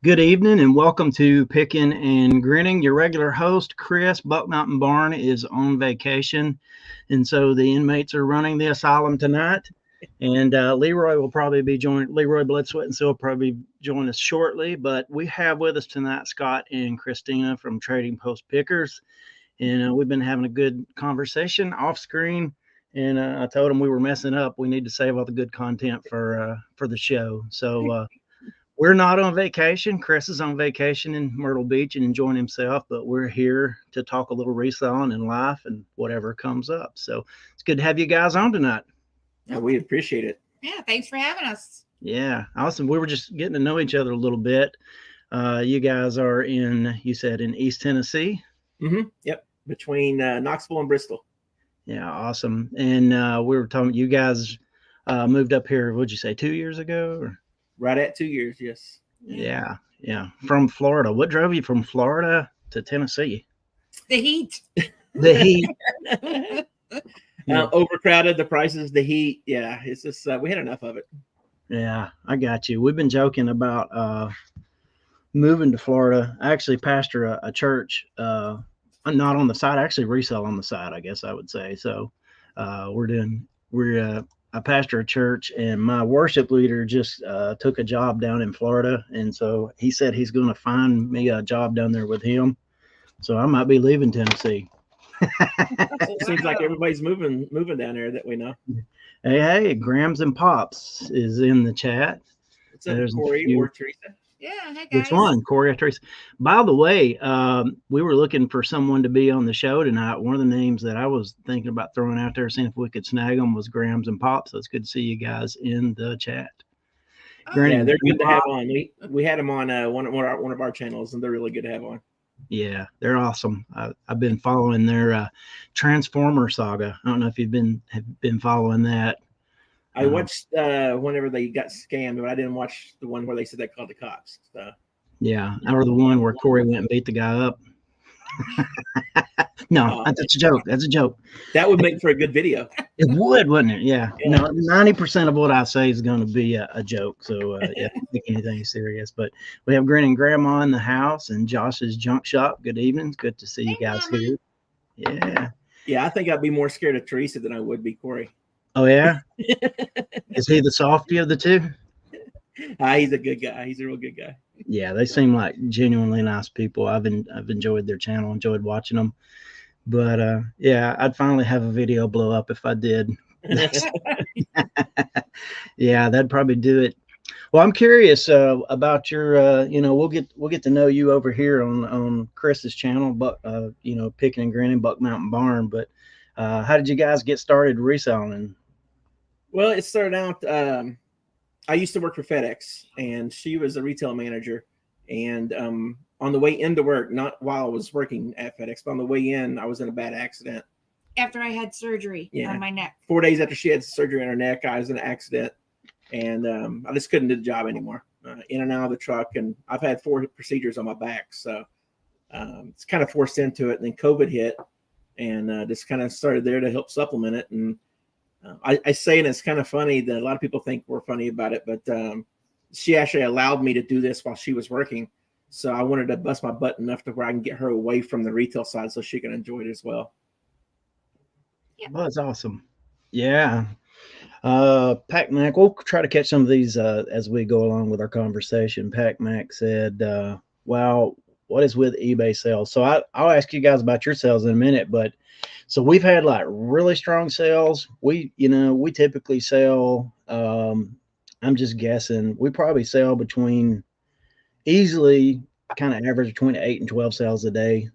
Good evening and welcome to Pickin and Grinning. Your regular host, Chris, Buck Mountain Barn, is on vacation. And so the inmates are running the asylum tonight. And Leroy will probably be joining, Leroy Blood, Sweat, and Seal will probably join us shortly. But we have with us tonight Scott and Christina from Trading Post Pickers. And we've been having a good conversation off screen. And I told them we were messing up. We need to save all the good content for the show. So we're not on vacation. Chris is on vacation in Myrtle Beach and enjoying himself, but we're here to talk a little reselling and life and whatever comes up. So it's good to have you guys on tonight. Yeah, we appreciate it. Yeah, thanks for having us. Yeah, awesome. We were just getting to know each other a little bit. You guys are you said in East Tennessee? Mm-hmm. Yep, between Knoxville and Bristol. Yeah, awesome. And we were talking, you guys moved up here, what'd you say, 2 years ago? Or? Right at 2 years, yes. Yeah. From Florida. What drove you from Florida to Tennessee? The heat. The heat. Overcrowded, the prices, the heat. Yeah, it's just we had enough of it. Yeah, I got you. We've been joking about moving to Florida. I actually pastor a church, not on the side, I actually resell on the side, I guess I would say. So I pastor a church, and my worship leader just took a job down in Florida. And so he said he's going to find me a job down there with him. So I might be leaving Tennessee. It seems like everybody's moving down there that we know. Hey, Grams and Pops is in the chat. What's up, Corey or Teresa? Yeah, hey guys. Which one, Corey or Teresa? By the way, we were looking for someone to be on the show tonight. One of the names that I was thinking about throwing out there, seeing if we could snag them, was Grams and Pops. So it's good to see you guys in the chat. Yeah, they're good to have on. We had them on one of our channels, and they're really good to have on. Yeah, they're awesome. I've been following their Transformer saga. I don't know if you've been following that. I watched whenever they got scammed, but I didn't watch the one where they said they called the cops. So. Yeah, or the one where Corey went and beat the guy up. No, that's a joke. That's a joke. That would make for a good video. It would, wouldn't it? Yeah. No, 90% of what I say is going to be a joke. So yeah, don't think anything serious. But we have Grinnin Grandma in the house and Josh's Junk Shop. Good evening. It's good to see you guys here. Yeah. Yeah, I think I'd be more scared of Teresa than I would be Corey. Oh yeah. Is he the softy of the two? He's a good guy. He's a real good guy. Yeah, they seem like genuinely nice people. I've enjoyed their channel, enjoyed watching them. But yeah, I'd finally have a video blow up if I did. Yeah, that'd probably do it. Well, I'm curious about your. We'll get to know you over here on Chris's channel, but Pickin and Grinning, Buck Mountain Barn. But how did you guys get started reselling? Well, it started out. I used to work for FedEx, and she was a retail manager. And on the way into work, not while I was working at FedEx, but on the way in, I was in a bad accident. After I had surgery on my neck. 4 days after she had surgery on her neck, I was in an accident, and I just couldn't do the job anymore. In and out of the truck, and I've had 4 procedures on my back, so it's kind of forced into it. And then COVID hit, and just kind of started there to help supplement it. And I say, and it's kind of funny that a lot of people think we're funny about it, but she actually allowed me to do this while she was working. So I wanted to bust my butt enough to where I can get her away from the retail side so she can enjoy it as well. Yeah. Well, that's awesome. Yeah. Pac Mac, we'll try to catch some of these as we go along with our conversation. Pac Mac said, wow, what is with eBay sales? So I'll ask you guys about your sales in a minute, but so we've had like really strong sales. We typically sell, I'm just guessing, we probably sell between easily kind of average between 8 and 12 sales a day,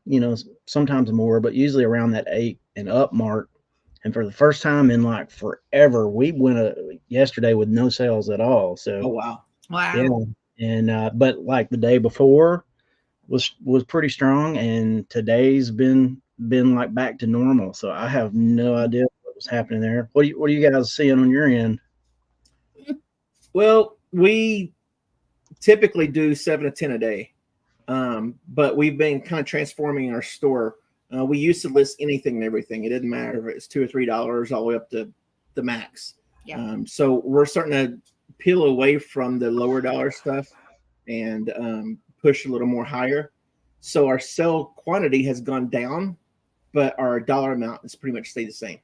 sometimes more, but usually around that 8 and up mark. And for the first time in like forever, we went yesterday with no sales at all. So, oh, wow. Yeah. And, but like the day before was pretty strong, and today's been like back to normal. So I have no idea what was happening there. What are you guys seeing on your end? Well, we typically do 7 to 10 a day. But we've been kind of transforming our store. We used to list anything and everything. It didn't matter if it's $2 or $3 all the way up to the max. Yeah. So we're starting to peel away from the lower dollar stuff and push a little more higher. So our sell quantity has gone down, but our dollar amount has pretty much stayed the same.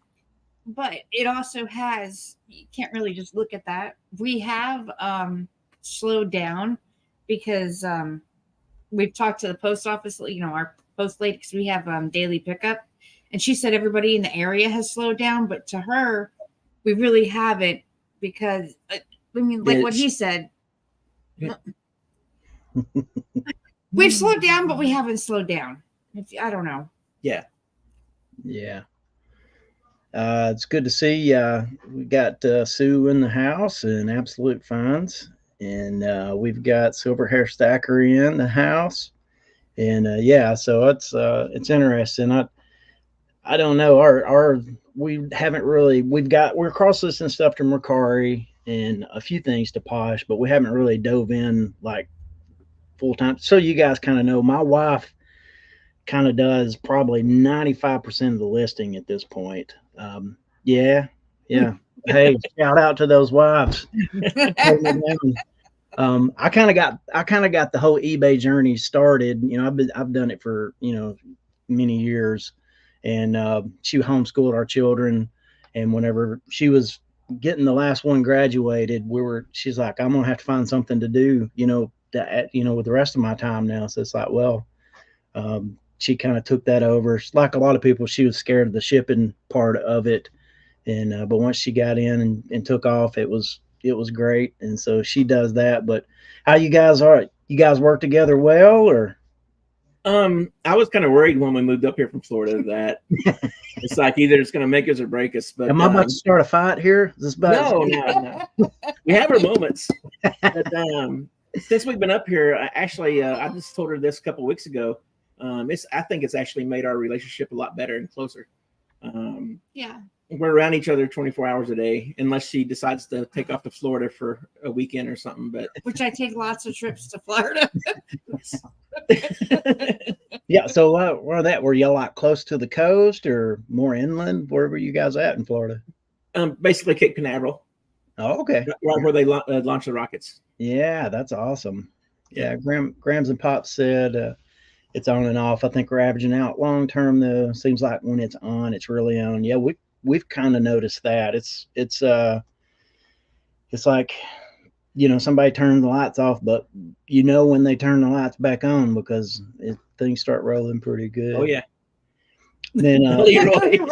But it also has, you can't really just look at that. We have slowed down because we've talked to the post office, our post lady, because we have daily pickup. And she said everybody in the area has slowed down, but to her, we really haven't because, like what he said, we've slowed down, but we haven't slowed down. I don't know. Yeah. Yeah. It's good to see. We got Sue in the house and Absolute Funds, and we've got Silver Hair Stacker in the house, and so it's interesting. I don't know. We haven't really. We're cross listing stuff to Mercari and a few things to Posh, but we haven't really dove in like full time. So you guys kind of know, my wife kind of does probably 95% of the listing at this point. Yeah. Hey, shout out to those wives. I kind of got the whole eBay journey started. I've done it for many years, and she homeschooled our children. And whenever she was getting the last one graduated, she's like, I'm gonna have to find something to do, with the rest of my time now. So it's like, well, she kind of took that over. Like a lot of people, she was scared of the shipping part of it, and but once she got in and took off, it was great. And so she does that. But how you guys are? You guys work together well, or? I was kind of worried when we moved up here from Florida that it's like either it's going to make us or break us. But am I about to start a fight here? Is this about? No. We have our moments. But since we've been up here, I just told her this a couple of weeks ago. I think it's actually made our relationship a lot better and closer. Yeah. We're around each other 24 hours a day, unless she decides to take off to Florida for a weekend or something. But which I take lots of trips to Florida. Yeah. So were y'all like close to the coast or more inland? Where were you guys at in Florida? Basically Cape Canaveral. Oh, okay. Right where they launch the rockets. Yeah, that's awesome. Yeah, Grams and Pops said it's on and off. I think we're averaging out long term though. Seems like when it's on, it's really on. Yeah, we've kind of noticed that. It's like, somebody turned the lights off, but when they turn the lights back on because things start rolling pretty good. Oh yeah. Then Leroy.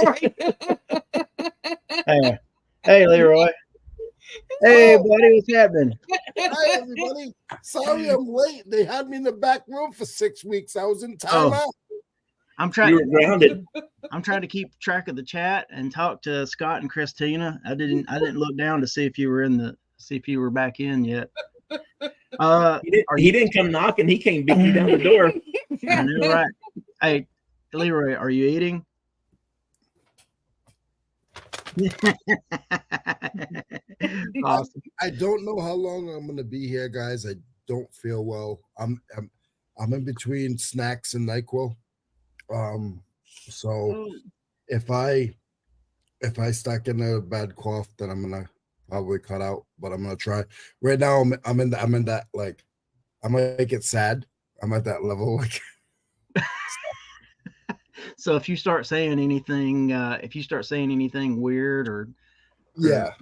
Hey Leroy. Hey buddy, what's happening? Hi everybody. Sorry I'm late. They had me in the back room for 6 weeks. I was in timeout. I'm trying. You were grounded. I'm trying to keep track of the chat and talk to Scott and Christina. I didn't look down to see if you were back in yet. He didn't come knocking. He came beating down the door. I know, right? Hey, Leroy, are you eating? Awesome. I don't know how long I'm going to be here, guys. I don't feel well. I'm in between snacks and NyQuil. So if I start getting a bad cough, then I'm gonna probably cut out. But I'm gonna try. Right now, I'm in that like I might get sad. I'm at that level. Like, so if you start saying anything weird or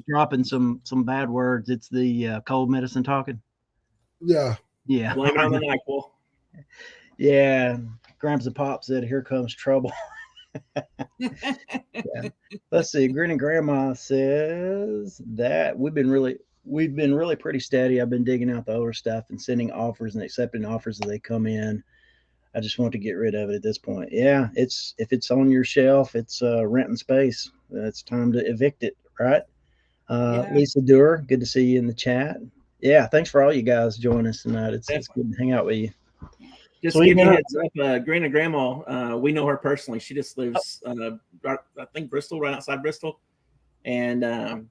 dropping some bad words, it's the cold medicine talking. Yeah. Blame it on the NyQuil. Yeah. Grams and Pop said, "Here comes trouble." Yeah. Let's see. Grinnin Grandma says that we've been really pretty steady. I've been digging out the older stuff and sending offers and accepting offers as they come in. I just want to get rid of it at this point. Yeah, if it's on your shelf, it's renting space. It's time to evict it, right? Lisa Dewar, good to see you in the chat. Yeah, thanks for all you guys joining us tonight. It's good to hang out with you. Just to give you a heads up, Grinnin Grandma, we know her personally. She just lives, I think Bristol, right outside Bristol, and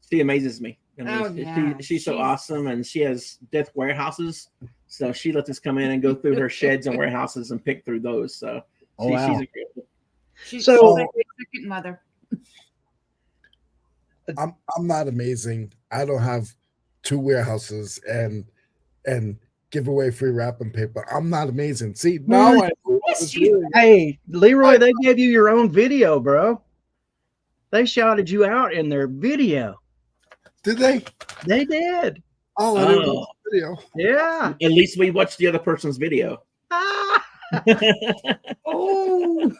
she amazes me. I mean, she's so awesome, and she has death warehouses, so she lets us come in and go through her sheds and warehouses and pick through those. So she's incredible. She's like my second mother. I'm not amazing. I don't have 2 warehouses, and and give away free wrapping paper. I'm not amazing. See, now I Yes, you Hey, Leroy, they gave you your own video, bro. They shouted you out in their video. did they? They did. Oh, I didn't watch the video. Yeah. At least we watched the other person's video. Ah. Oh,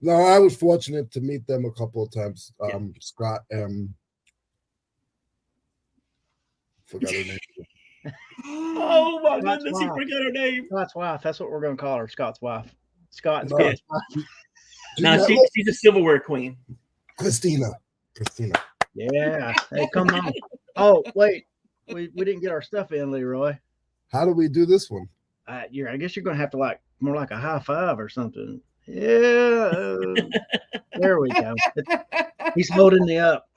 No, I was fortunate to meet them a couple of times. Yeah. Scott forgot her name. Oh my Scott's goodness, he wife. forgot her name. Scott's wife. That's what we're going to call her. Scott's wife. Scott's No. wife. No, she's a silverware queen. Christina. Yeah. Hey, come on. Oh, wait. We didn't get our stuff in, Leroy. How do we do this one? I guess you're going to have to more like a high five or something. Yeah. There we go. He's holding me up.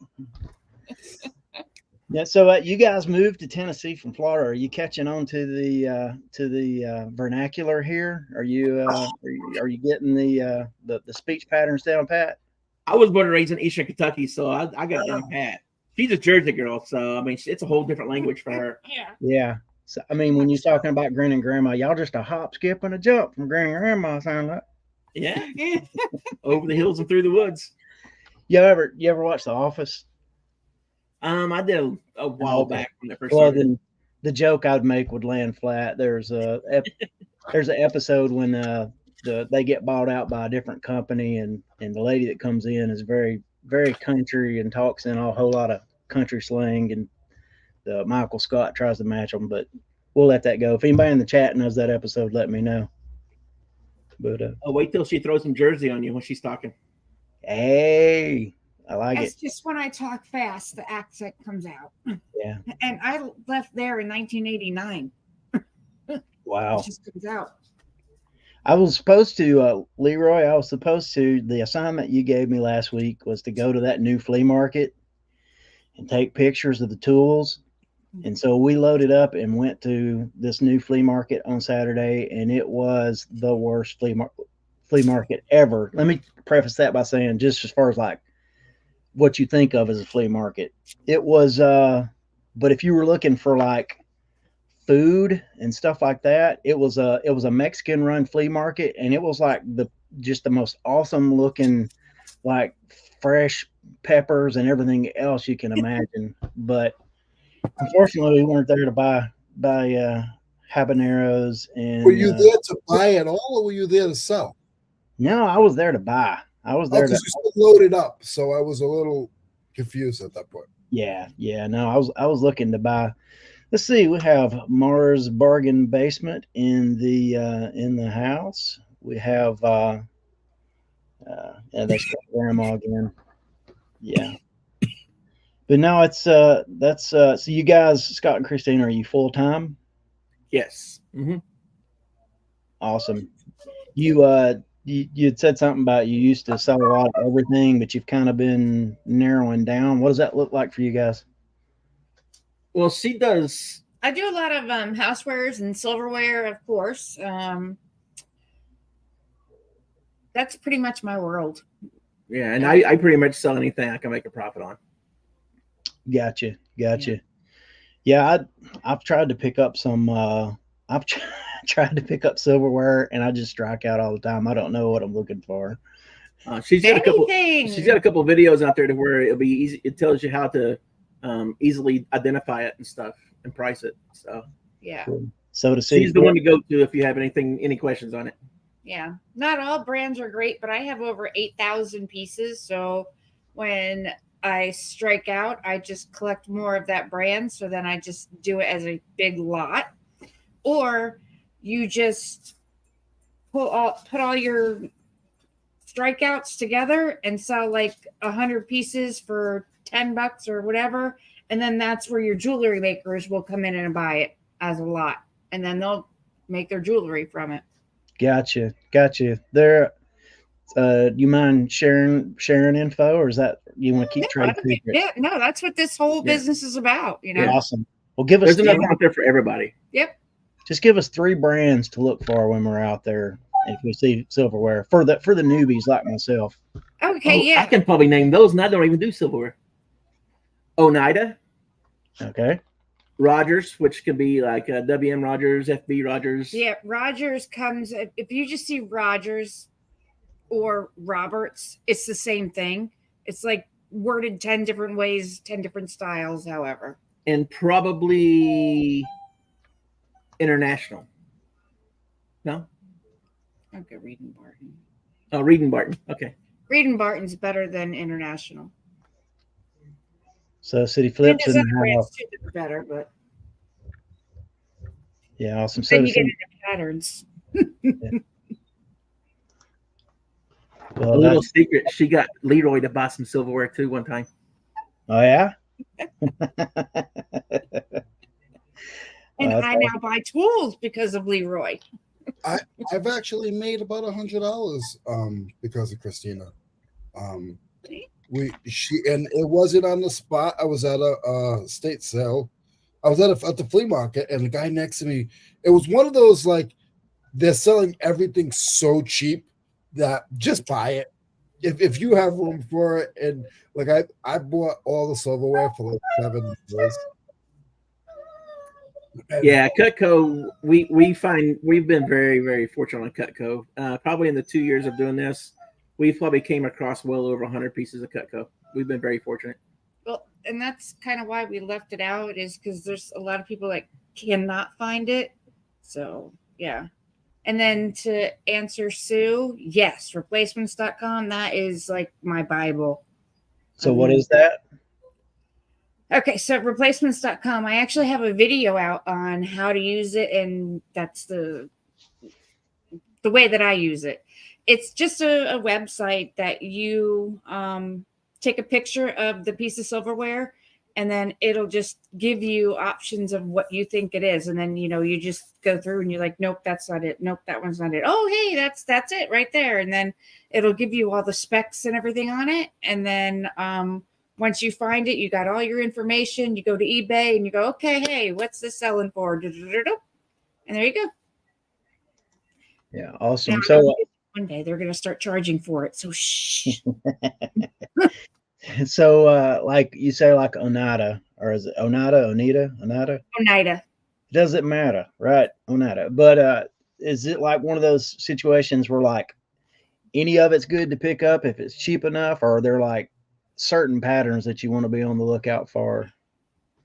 Yeah. So you guys moved to Tennessee from Florida. Are you catching on to the vernacular here? Are you getting the speech patterns down pat? I was born and raised in Eastern Kentucky, so I got it down pat. She's a Jersey girl, so I mean, it's a whole different language for her. yeah. Yeah. So I mean, when you're talking about Grinnin Grandma, y'all just a hop, skip, and a jump from Grinnin Grandma. Sound like. Yeah, over the hills and through the woods. You ever watch The Office? I did a while Okay. back when I first Well, started. then the joke I'd make would land flat. There's an episode when they get bought out by a different company, and the lady that comes in is very, very country and talks in a whole lot of country slang, and Michael Scott tries to match them, but we'll let that go. If anybody in the chat knows that episode, let me know. But Oh, wait till she throws some Jersey on you when she's talking. hey, I like That's it. just when I talk fast, the accent comes out. Yeah. And I left there in 1989. Wow. It just comes out. I was supposed to, Leroy, the assignment you gave me last week was to go to that new flea market and take pictures of the tools. And so we loaded up and went to this new flea market on Saturday, and it was the worst flea market ever. Let me preface that by saying, just as far as like what you think of as a flea market, it was, but if you were looking for like food and stuff like that, it was a Mexican run flea market, and it was like the most awesome looking, like fresh peppers and everything else you can imagine. But unfortunately, we weren't there to buy habaneros. And Were you there to buy it all, or were you there to sell? No, I was there to buy. I was there Because you still loaded up, so I was a little confused at that point. Yeah. No, I was looking to buy. Let's see. We have Mars Bargain Basement in the house. We have that's Grandma again. Yeah. But no, it's that's so you guys, Scott and Christine, are you full time? Yes. Mm-hmm. Awesome. You had said something about you used to sell a lot of everything, but you've kind of been narrowing down. What does that look like for you guys? Well, she does. I do a lot of housewares and silverware, of course. That's pretty much my world. Yeah, and I pretty much sell anything I can make a profit on. Gotcha. Yeah, I've tried to pick up some. I've tried to pick up silverware, and I just strike out all the time. I don't know what I'm looking for. She's got a couple. Anything. She's got a couple videos out there to where it'll be easy. It tells you how to easily identify it and stuff and price it. So Yeah. So to see, she's the one to go to if you have any questions on it. Yeah. Not all brands are great, but I have over 8,000 pieces. So when I strike out, I just collect more of that brand. So then I just do it as a big lot. Or you just put all your strikeouts together and sell like 100 pieces for $10 or whatever. And then that's where your jewelry makers will come in and buy it as a lot. And then they'll make their jewelry from it. Gotcha. There, you mind sharing info, or is that you want to keep trade secrets? Yeah, no, that's what this whole business is about. You know. Awesome. Well, give us There's enough out there for everybody. Yep. just give us 3 brands to look for when we're out there if we see silverware for the newbies like myself. Okay. Yeah. I can probably name those, and I don't even do silverware. Oneida, Okay. Rogers, which could be like WM Rogers, FB Rogers. Yeah, Rogers comes if you just see Rogers or Roberts, it's the same thing. It's like worded 10 different ways, 10 different styles, however. And probably International. No? Okay, Reed and Barton. Oh, Reed and Barton. Okay. Reed and Barton's better than International. So City And Flips there's and other brands too that are better, but yeah, awesome. So then you get into patterns. well, A little secret, she got Leroy to buy some silverware too one time. oh yeah. And I now buy tools because of Leroy. I've actually made about $100 because of Christina. And it wasn't on the spot. I was at a state sale. I was at the flea market, and the guy next to me, it was one of those like they're selling everything so cheap that just buy it if you have room for it. And like I bought all the silverware for like $7. Yeah, Cutco. We find we've been very, very fortunate on Cutco. Probably in the 2 years of doing this, we've probably came across well over 100 pieces of Cutco. We've been very fortunate. Well, and that's kind of why we left it out, is because there's a lot of people that cannot find it. So yeah. And then to answer Sue, yes, replacements.com. That is like my Bible. So what is that? Okay, so replacements.com. I actually have a video out on how to use it, and that's the way that I use it. It's just a website that you take a picture of the piece of silverware, and then it'll just give you options of what you think it is. And then, you just go through and you're like, nope, that's not it. Nope, that one's not it. Oh, hey, that's it right there. And then it'll give you all the specs and everything on it. And then once you find it, you got all your information. You go to eBay and you go, okay, hey, what's this selling for? And there you go. Yeah, awesome. Now, So one day they're going to start charging for it. So shh. so like you say, like Onata, or is it Onita? Oneida. Does it matter, right? Onata. But is it like one of those situations where like any of it's good to pick up if it's cheap enough, or are there like certain patterns that you want to be on the lookout for?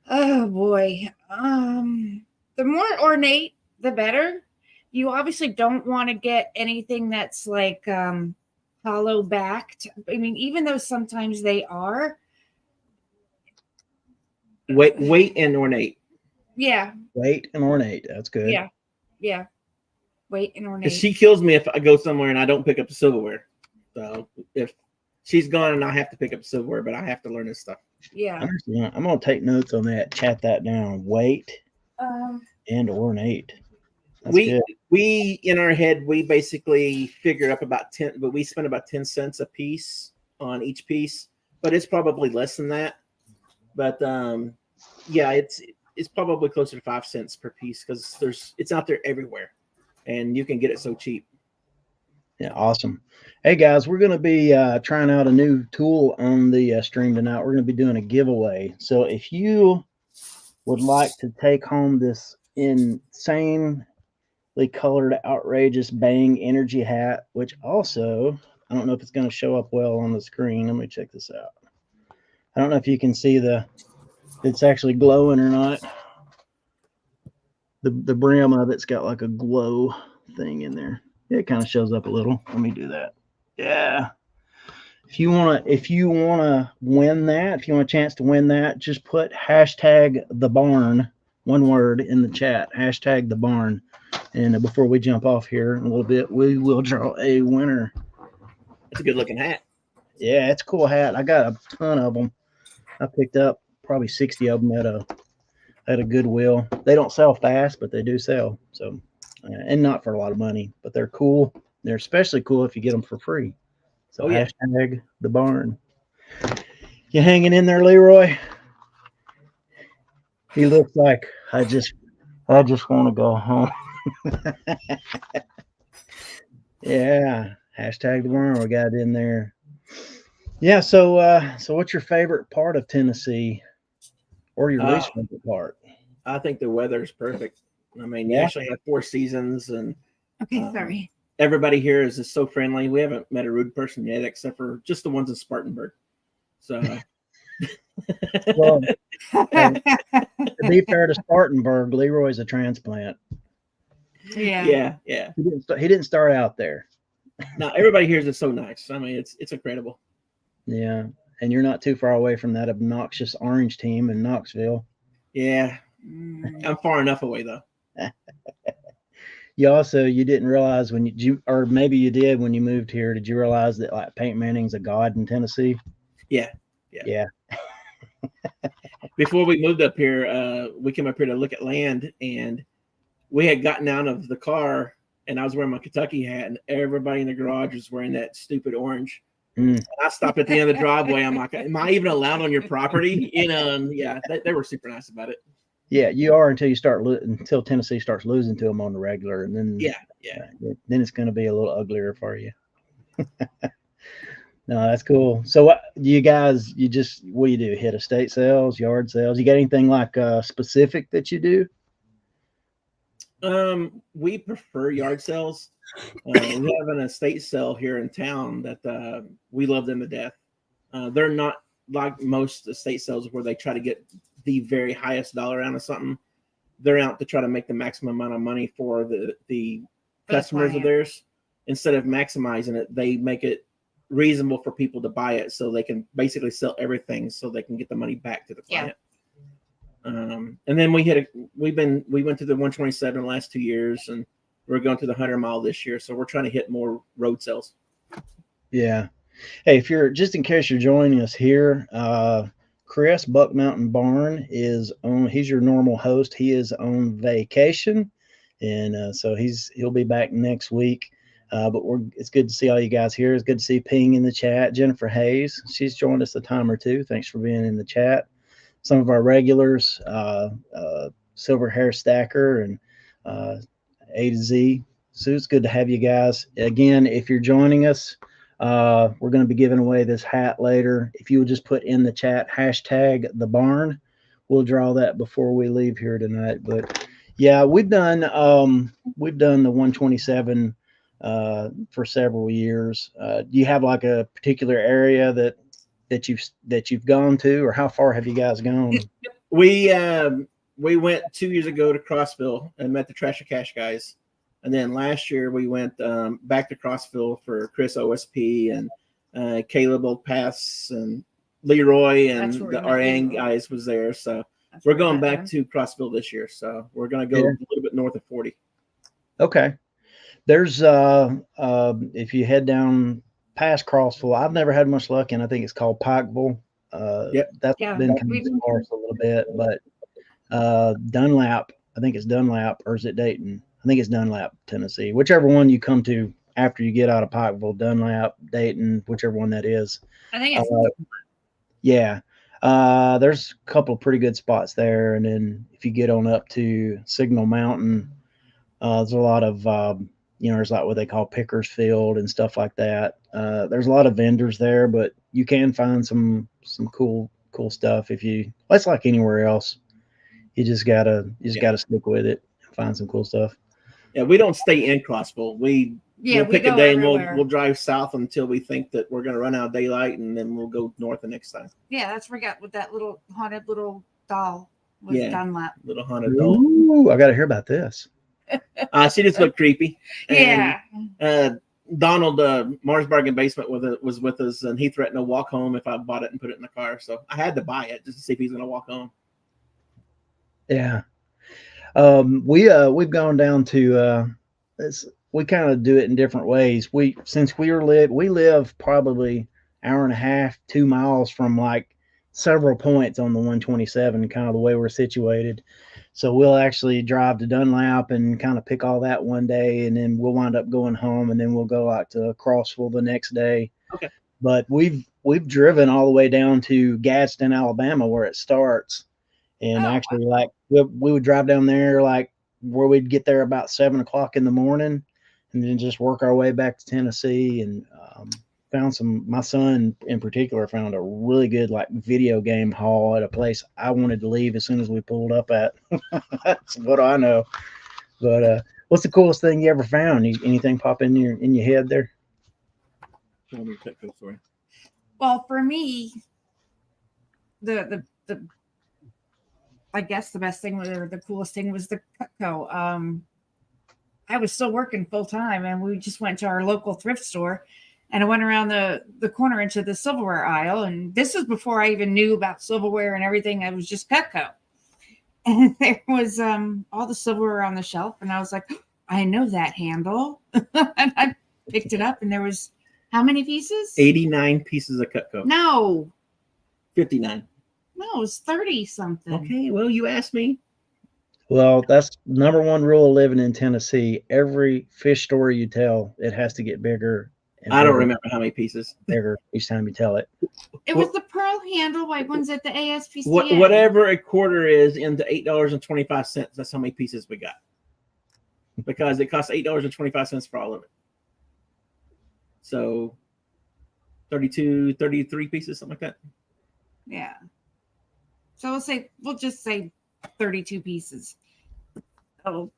Oh boy. The more ornate, the better. You obviously don't want to get anything that's like hollow backed. I mean, even though sometimes they are. Weight and ornate. Yeah. Weight and ornate. That's good. Yeah. Yeah. Weight and ornate. She kills me if I go somewhere and I don't pick up the silverware. So if she's gone and I have to pick up the silverware, but I have to learn this stuff. Yeah. I'm going to take notes on that. Chat that down. Weight and ornate. That's we in our head, we basically figured up about 10, but we spent about 10 cents a piece on each piece, but it's probably less than that. But yeah, it's probably closer to 5 cents per piece because it's out there everywhere and you can get it so cheap. Yeah, awesome. Hey guys, we're going to be trying out a new tool on the stream tonight. We're going to be doing a giveaway. So if you would like to take home this insanely colored, outrageous Bang energy hat, which also, I don't know if it's going to show up well on the screen. Let me check this out. I don't know if you can see it's actually glowing or not. The brim of it's got like a glow thing in there. It kind of shows up a little. Let me do that. Yeah. If you wanna win that, if you want a chance to win that, just put #thebarn, one word, in the chat. #thebarn. And before we jump off here in a little bit, we will draw a winner. It's a good looking hat. Yeah, it's a cool hat. I got a ton of them. I picked up probably 60 of them at a Goodwill. They don't sell fast, but they do sell. So, and not for a lot of money, but they're cool. They're especially cool if you get them for free. So yeah. #thebarn. You hanging in there, Leroy? He looks like I just want to go home. Yeah, #thebarn. We got it in there. Yeah. So what's your favorite part of Tennessee, or your least favorite part? I think the weather is perfect. I mean, you Yeah. actually have 4 seasons, and Okay, sorry. everybody here is just so friendly. We haven't met a rude person yet, except for just the ones in Spartanburg. So, Well, to be fair to Spartanburg, Leroy's a transplant. Yeah. yeah. He didn't start out there. Now everybody here is just so nice. I mean, it's incredible. Yeah, and you're not too far away from that obnoxious orange team in Knoxville. Yeah, Mm. I'm far enough away though. You didn't realize when you or maybe you did when you moved here. Did you realize that like Peyton Manning's a god in Tennessee? Yeah. Before we moved up here, we came up here to look at land, and we had gotten out of the car, and I was wearing my Kentucky hat, and everybody in the garage was wearing that stupid orange. Mm. And I stopped at the end of the driveway. I'm like, am I even allowed on your property? You know, and yeah, they were super nice about it. Yeah, you are until you start until Tennessee starts losing to them on the regular, and then then it's going to be a little uglier for you. No, that's cool. So, what you guys? What do you do? Hit estate sales, yard sales? You got anything like specific that you do? We prefer yard sales. We have an estate sale here in town that we love them to death. They're not like most estate sales where they try to get the very highest dollar out of something. They're out to try to make the maximum amount of money for the customers of theirs. Instead of maximizing it, they make it reasonable for people to buy it, so they can basically sell everything so they can get the money back to the client. And then we went to the 127 the last 2 years, and we're going to the 100 mile this year. So we're trying to hit more road sales. Yeah. Hey, if you're just in case you're joining us here, Chris Buck Mountain Barn he's your normal host. He is on vacation, and so he'll be back next week. But it's good to see all you guys here. It's good to see Ping in the chat. Jennifer Hayes, she's joined us a time or two. Thanks for being in the chat. Some of our regulars, Silver Hair Stacker and A to Z. So it's good to have you guys. Again, if you're joining us, we're going to be giving away this hat later. If you would just put in the chat #thebarn, we'll draw that before we leave here tonight. But yeah, we've done the 127 for several years. Do you have like a particular area that you've gone to, or how far have you guys gone? We went 2 years ago to Crossville and met the Trash or Cash guys, and then last year we went back to Crossville for Chris OSP and Caleb Old Pass and Leroy and the RN guys was there. So we're going back to Crossville this year. So we're going to go a little bit north of 40. Okay. There's if you head down past Crossville, I've never had much luck, and I think it's called Pikeville. That's been kind of sparse a little bit, but Dunlap, I think it's Dunlap, or is it Dayton? I think it's Dunlap, Tennessee. Whichever one you come to after you get out of Pikeville, Dunlap, Dayton, whichever one that is. I think it's there's a couple of pretty good spots there, and then if you get on up to Signal Mountain, there's a lot of there's like what they call Pickersfield and stuff like that. There's a lot of vendors there, but you can find some cool stuff it's like anywhere else. You just gotta stick with it and find some cool stuff. Yeah, we don't stay in Crossville. We'll pick a day and we'll drive south until we think that we're going to run out of daylight, and then we'll go north the next time. Yeah, that's where we got with that little haunted little doll with Dunlap. Little haunted doll. Ooh, I got to hear about this. She just looked creepy. Yeah. Donald, Mars Bargain Basement was with us, and he threatened to walk home if I bought it and put it in the car. So I had to buy it just to see if he's going to walk home. Yeah. We've gone down to we kind of do it in different ways. We live probably hour and a half, 2 miles from like several points on the 127, kind of the way we're situated. So we'll actually drive to Dunlap and kind of pick all that one day, and then we'll wind up going home, and then we'll go out to Crossville the next day. Okay. But we've driven all the way down to Gadsden, Alabama, where it starts. And actually, like we would drive down there, like where we'd get there about 7 o'clock in the morning, and then just work our way back to Tennessee. And found some. My son in particular found a really good like video game hall at a place I wanted to leave as soon as we pulled up at. That's what I know. But what's the coolest thing you ever found? Anything pop in your head there? Tell me your Cutco story. Well, for me, the I guess the best thing or the coolest thing was the Cutco. I was still working full time, and we just went to our local thrift store, and I went around the corner into the silverware aisle, and this was before I even knew about silverware and everything. I was just Cutco, and there was all the silverware on the shelf, and I was like, I know that handle, and I picked it up, and there was how many pieces? 89 pieces of Cutco. No, 59. no, it was 30 something. Okay, well, you asked me. Well, that's number one rule of living in Tennessee. Every fish story you tell, it has to get bigger. And I don't bigger, remember how many pieces. bigger each time you tell it. It was the pearl handle white ones at the ASPCA. Whatever a quarter is into $8.25, that's how many pieces we got. Because it costs $8.25 for all of it. So 32, 33 pieces, something like that. Yeah. So we'll just say 32 pieces. Oh,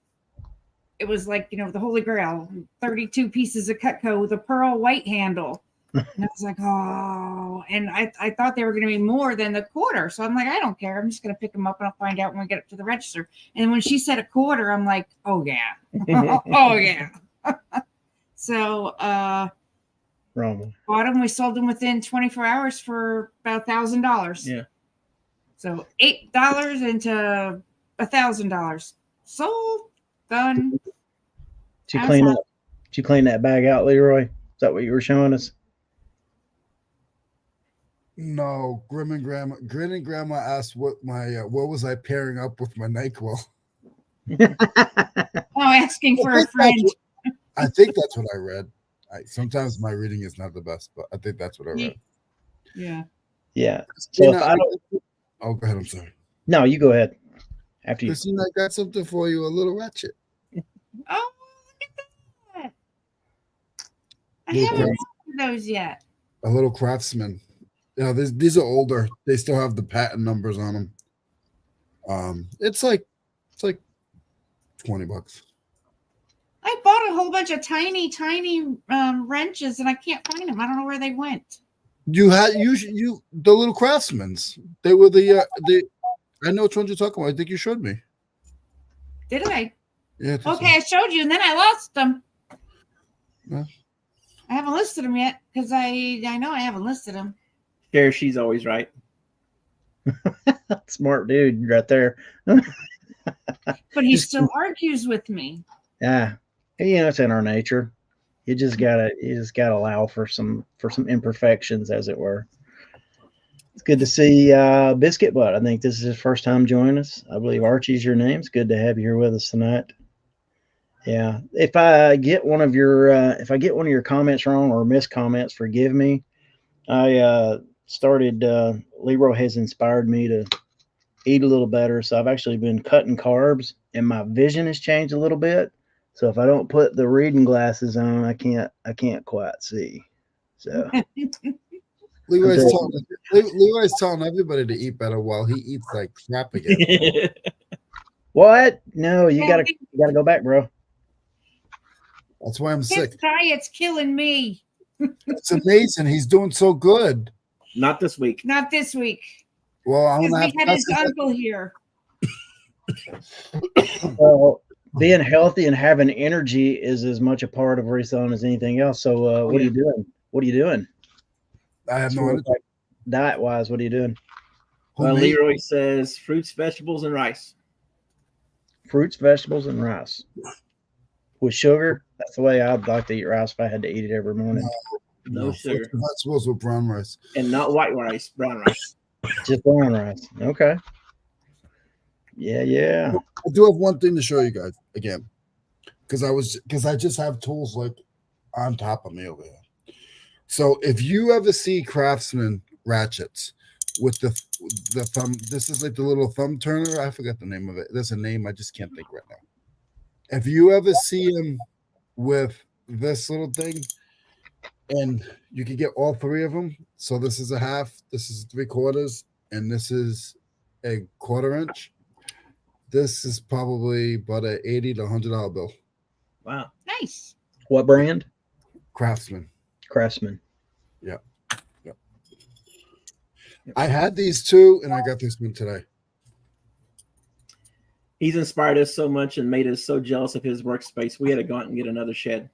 it was like, the Holy Grail, 32 pieces of Cutco with a pearl white handle. And I was like, oh, and I thought they were going to be more than the quarter. So I'm like, I don't care. I'm just going to pick them up and I'll find out when we get up to the register. And when she said a quarter, I'm like, oh yeah. Oh yeah. So, Wrong. bought them. We sold them within 24 hours for about $1,000. Yeah. So $8 into $1,000. Sold. Done. Did you clean up? Did you clean that bag out, Leroy? Is that what you were showing us? No, Grinnin Grandma asked what was I pairing up with my NyQuil. Oh, asking for a friend. I think that's what I read. Sometimes my reading is not the best, but I think that's what I read. Yeah. Yeah. So if I don't, oh, go ahead. I'm sorry. No, you go ahead. After you. Christina, I got something for you. A little ratchet. Oh, look at that! I Little haven't seen those yet. A little Craftsman. Yeah, these are older. They still have the patent numbers on them. It's like $20. I bought a whole bunch of tiny wrenches, and I can't find them. I don't know where they went. You had the little Craftsmans. They were the I know which ones you're talking about. I think you showed me. Did I? Yeah. Okay, I showed you, and then I lost them. Yeah. I haven't listed them yet because I know I haven't listed them. There, she's always right. Smart dude right there. But he still argues with me. Yeah. It's in our nature. You just gotta allow for some imperfections, as it were. It's good to see Biscuit Butt. I think this is his first time joining us. I believe Archie's your name. It's good to have you here with us tonight. Yeah. If I get one of your comments wrong or missed comments, forgive me. I started Leroy has inspired me to eat a little better, so I've actually been cutting carbs, and my vision has changed a little bit. So if I don't put the reading glasses on, I can't quite see. So Leroy's telling everybody to eat better while he eats like crap again. What? No, you gotta go back, bro. That's why I'm sick. His diet's killing me. It's amazing. He's doing so good. Not this week. Not this week. Well, I'm Because gonna we had his uncle here. Well, being healthy and having energy is as much a part of reselling as anything else. So what are you doing? What are you doing? I have no idea. Diet wise, what are you doing? Leroy says fruits, vegetables, and rice. Fruits, vegetables, and rice. With sugar? That's the way I'd like to eat rice if I had to eat it every morning. No sugar. Vegetables with brown rice. And not white rice, brown rice. Just brown rice. Okay. Yeah. I do have one thing to show you guys again. Because I just have tools like on top of me over here. So if you ever see Craftsman ratchets with the thumb, this is like the little thumb turner. I forgot the name of it. There's a name I just can't think right now. If you ever see him with this little thing, and you can get all three of them. So this is a half, this is 3/4, and this is a 1/4 inch. This is probably about a $80 to $100 bill. Wow. Nice. What brand? Craftsman. Craftsman. Yeah. I had these two, and I got this one today. He's inspired us so much and made us so jealous of his workspace. We had to go out and get another shed.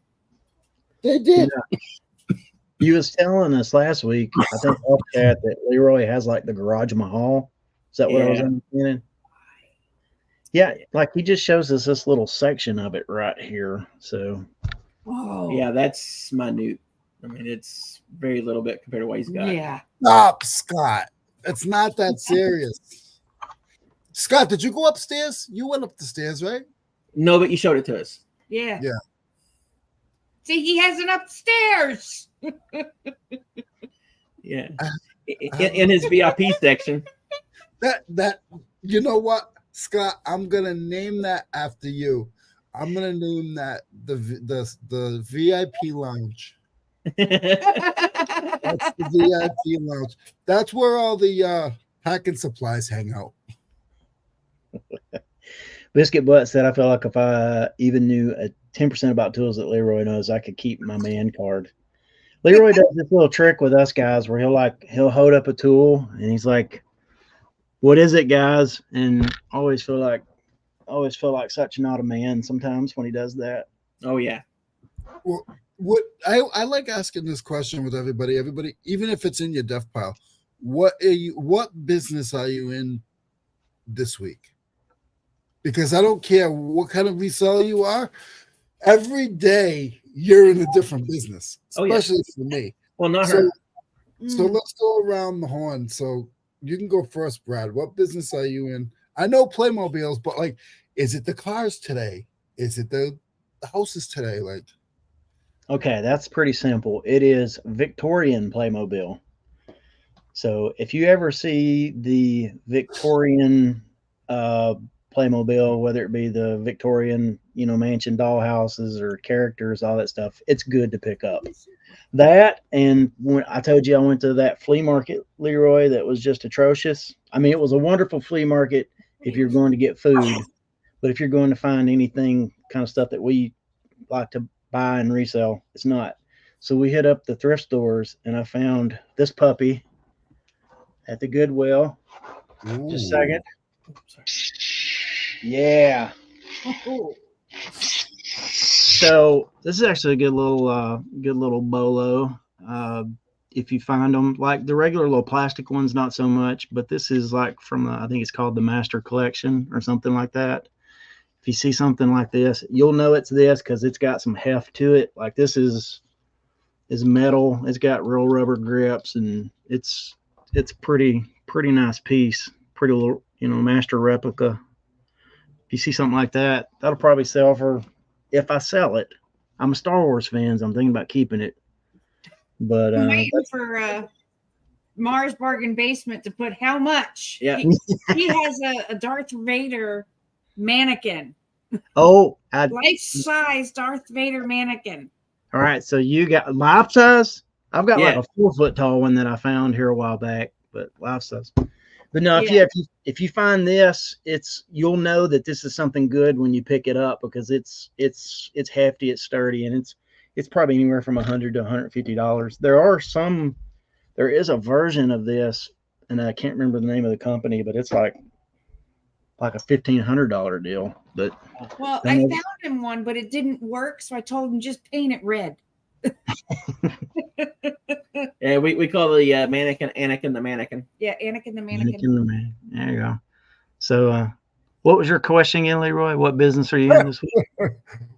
They did. Yeah. You was telling us last week, I think off chat, that Leroy has like the garage mahal. Is that what I was Yeah. understanding? Yeah, like he just shows us this little section of it right here. So Whoa. Yeah, that's minute. I mean, it's very little bit compared to what he's got. Yeah. Stop, Scott. It's not that serious. Scott, did you go upstairs? You went up the stairs, right? No, but you showed it to us. Yeah. Yeah. See, he has it upstairs. Yeah. In his VIP section. That you know what, Scott? I'm gonna name that after you. I'm gonna name that the VIP lounge. That's the VIP lounge. That's where all the packing supplies hang out. Biscuit Butt said, I feel like if I even knew 10% about tools that Leroy knows, I could keep my man card. Leroy does this little trick with us guys where he'll hold up a tool and he's like, what is it, guys? And I always feel like such not a man sometimes when he does that. Oh, yeah. Well, what I like asking this question with everybody, even if it's in your death pile, what business are you in this week? Because I don't care what kind of reseller you are, every day you're in a different business, especially for me. Well, not So, her. so let's go around the horn. So you can go first, Brad. What business are you in? I know Playmobiles, but like, is it the cars today? Is it the houses today? Like, Okay, that's pretty simple. It is Victorian Playmobil. So if you ever see the Victorian Playmobil, whether it be the Victorian, mansion dollhouses or characters, all that stuff, it's good to pick up. That, and when I told you I went to that flea market, Leroy, that was just atrocious. I mean, it was a wonderful flea market if you're going to get food, but if you're going to find anything kind of stuff that we like to buy and resell, it's not. So we hit up the thrift stores, and I found this puppy at the Goodwill. Just a second. Yeah. So this is actually a good little bolo. If you find them, like the regular little plastic ones, not so much, but this is like from I think it's called the Master Collection or something like that. If you see something like this, you'll know it's this because it's got some heft to it. Like this is metal. It's got real rubber grips, and it's pretty nice piece. Pretty little, master replica. If you see something like that, that'll probably sell for, if I sell it. I'm a Star Wars fan, so I'm thinking about keeping it. But I'm waiting for Mars Bargain Basement to put how much. Yeah. He has a Darth Vader mannequin. Oh, Life-size Darth Vader mannequin. All right, so you got life size? I've got like Yeah. a 4 foot tall one that I found here a while back, but life size. But no, if you find this, you'll know that this is something good when you pick it up because it's hefty, it's sturdy, and it's probably anywhere from $100 to $150. There is a version of this, and I can't remember the name of the company, but it's like a $1,500 deal. But Well, I found him one, but it didn't work, so I told him just paint it red. Yeah, we call the mannequin Anakin the mannequin. Yeah, Anakin the mannequin. Anakin the man. There you go. So, what was your question again, Leroy? What business are you in this week?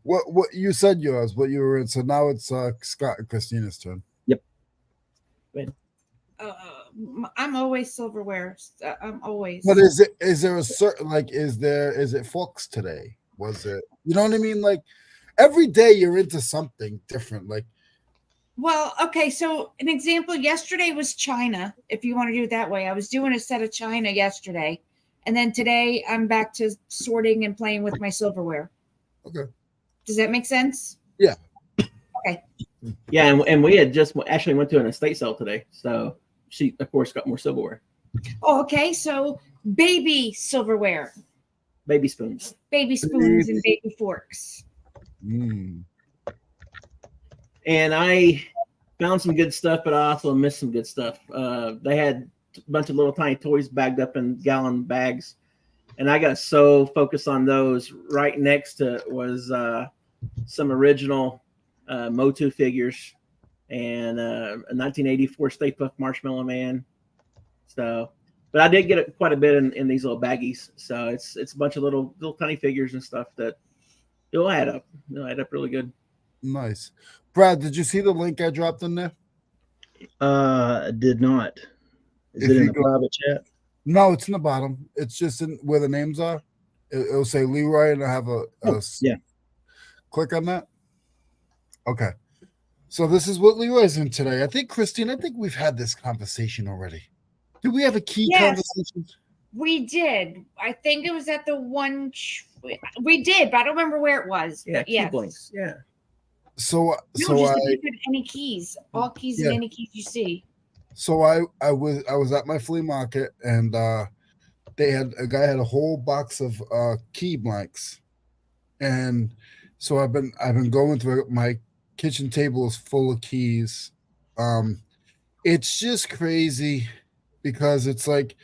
what you said yours, what you were in. So now it's Scott and Christina's turn. Yep. I'm always silverware. I'm always. But is there a certain is it forks today? Was it, you know what I mean? Like every day you're into something different. Like, well, okay. So an example, yesterday was China. If you want to do it that way, I was doing a set of China yesterday, and then today I'm back to sorting and playing with my silverware. Okay. Does that make sense? Yeah. Okay. Yeah, and we had just actually went to an estate sale today, so she of course got more silverware. Oh, okay, so baby silverware, Baby spoons. baby spoons, and baby forks. Mm. And I found some good stuff, but I also missed some good stuff. They had a bunch of little tiny toys bagged up in gallon bags, and I got so focused on those. Right next to it was some original Motu figures and a 1984 Stay Puft Marshmallow Man. So, but I did get quite a bit in these little baggies. So it's a bunch of little tiny figures and stuff that it'll add up. It'll add up really good. Nice. Brad, did you see the link I dropped in there? Did not. Is it in the private chat? No, it's in the bottom. It's just in where the names are. It'll say Leroy, and I have yeah. Click on that. Okay. So this is what Leroy's in today. I think, Christine, we've had this conversation already. Did we have a key conversation? We did. I think it was at the one. We did, but I don't remember where it was. Yeah, but yes. blinks. Yeah. So Just any keys, all keys and any keys you see. So I was at my flea market, and they had a guy had a whole box of key blanks, and so I've been going through. My kitchen table is full of keys. It's just crazy because it's like